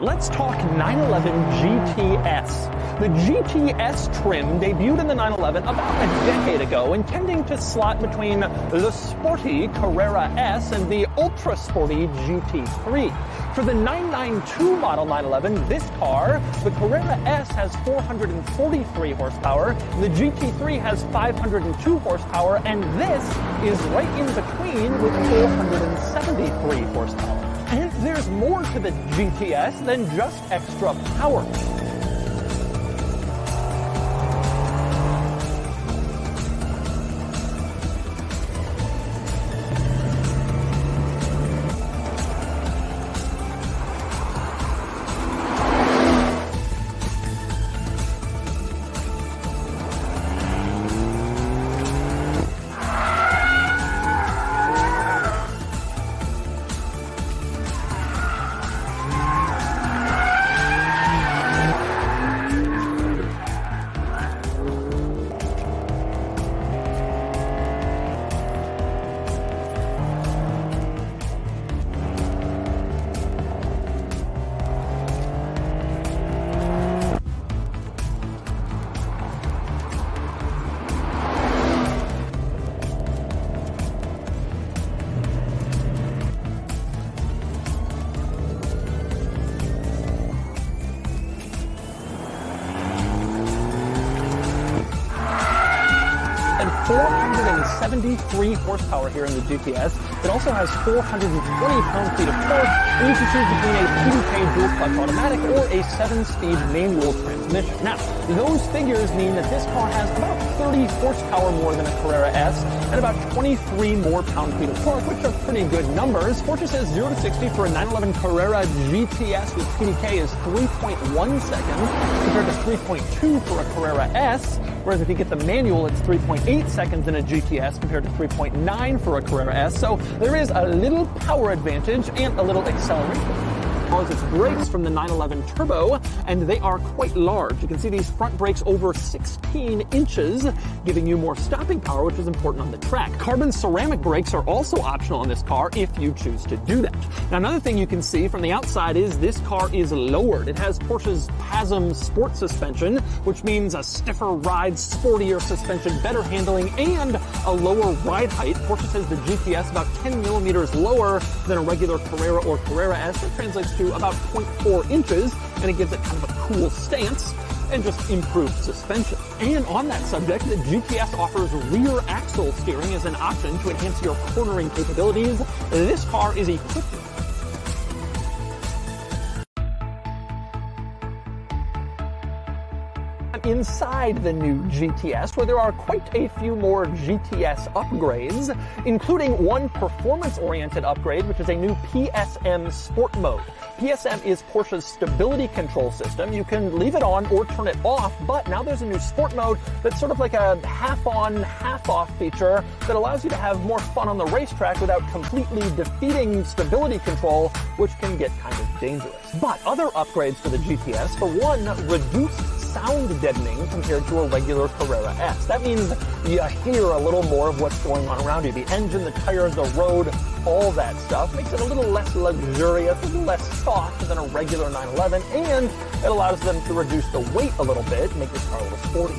Let's talk 911 GTS. The GTS trim debuted in the 911 about a decade ago, intending to slot between the sporty Carrera S and the ultra-sporty GT3. For the 992 model 911, this car, the Carrera S has 443 horsepower, the GT3 has 502 horsepower, and this is right in between with 473 horsepower. And there's more to the GTS than just extra power. And 473 horsepower here in the GTS. It also has 420 pound-feet of torque, and you can choose between a PDK dual-clutch automatic or a 7-speed manual transmission. Now, those figures mean that this car has about 30 horsepower more than a Carrera S and about 23 more pound-feet of torque, which are pretty good numbers. Porsche says 0 to 60 for a 911 Carrera GTS with PDK is 3.1 seconds compared to 3.2 for a Carrera S, whereas if you get the manual, it's 3.8 seconds in a GTS compared to 3.9 for a Carrera S. So there is a little power advantage and a little acceleration. As its brakes from the 911 Turbo, and they are quite large. You can see these front brakes over 16 inches, giving you more stopping power, which is important on the track. Carbon ceramic brakes are also optional in this car if you choose to do that. Now, another thing you can see from the outside is this car is lowered. It has Porsche's PASM sport suspension, which means a stiffer ride, sportier suspension, better handling, and a lower ride height. Porsche says the GTS about 10 millimeters lower than a regular Carrera or Carrera S. That translates to about 0.4 inches, and it gives it kind of a cool stance and just improved suspension. And on that subject, the GTS offers rear axle steering as an option to enhance your cornering capabilities. This car is equipped inside the new GTS, where there are quite a few more GTS upgrades, including one performance-oriented upgrade, which is a new PSM Sport Mode. PSM is Porsche's stability control system. You can leave it on or turn it off, but now there's a new Sport Mode that's sort of like a half-on, half-off feature that allows you to have more fun on the racetrack without completely defeating stability control, which can get kind of dangerous. But other upgrades for the GTS, for one, reduced sound deadening compared to a regular Carrera S. That means you hear a little more of what's going on around you. The engine, the tires, the road, all that stuff makes it a little less luxurious, a little less soft than a regular 911, and it allows them to reduce the weight a little bit and make this car a little sporty.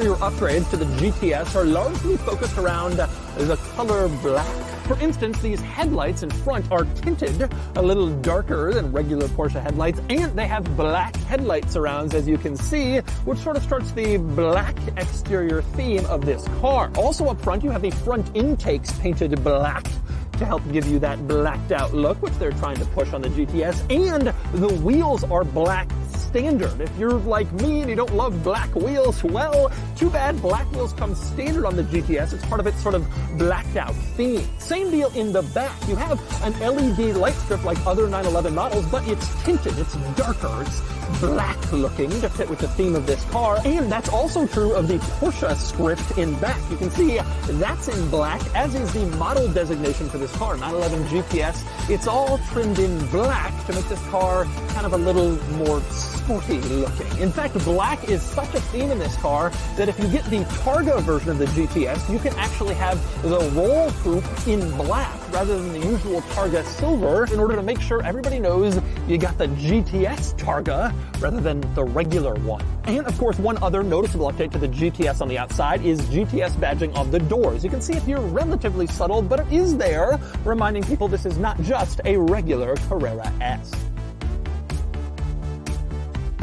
Your upgrades to the GTS are largely focused around the color black. For instance, these headlights in front are tinted a little darker than regular Porsche headlights, and they have black headlight surrounds, as you can see, which sort of starts the black exterior theme of this car. Also up front, you have the front intakes painted black to help give you that blacked out look, which they're trying to push on the GTS, and the wheels are black standard. If you're like me and you don't love black wheels, well, too bad. Black wheels come standard on the GTS. It's part of its sort of blacked out theme. Same deal in the back. You have an LED light strip like other 911 models, but it's tinted, it's darker, it's black looking to fit with the theme of this car. And that's also true of the Porsche script in back. You can see that's in black, as is the model designation for this car, 911 GTS. It's all trimmed in black to make this car kind of a little more sporty looking. In fact, black is such a theme in this car that if you get the Targa version of the GTS, you can actually have the roll coupe in black rather than the usual Targa silver in order to make sure everybody knows you got the GTS Targa rather than the regular one. And of course, one other noticeable update to the GTS on the outside is GTS badging of the doors. You can see it here relatively subtle, but it is there, reminding people this is not just a regular Carrera S.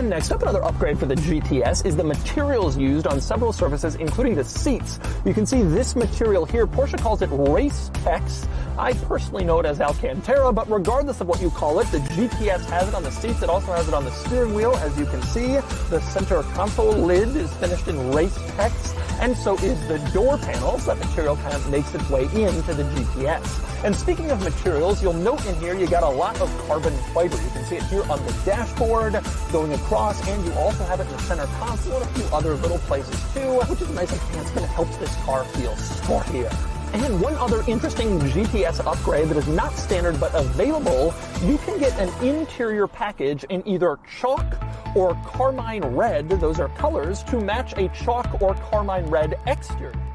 And next up, another upgrade for the GTS is the materials used on several surfaces, including the seats. You can see this material here. Porsche calls it Race Tex. I personally know it as Alcantara, but regardless of what you call it, the GTS has it on the seats. It also has it on the steering wheel. As you can see, the center console lid is finished in Race Tex, and so is the door panels. That material kind of makes its way into the GTS. And speaking of materials, you'll note in here you got a lot of carbon fiber. You can see it here on the dashboard, going across, and you also have it in the center console and a few other little places too, which is nice and fancy and helps this car feel sportier. And one other interesting GTS upgrade that is not standard but available, you can get an interior package in either chalk or carmine red, those are colors, to match a chalk or carmine red exterior.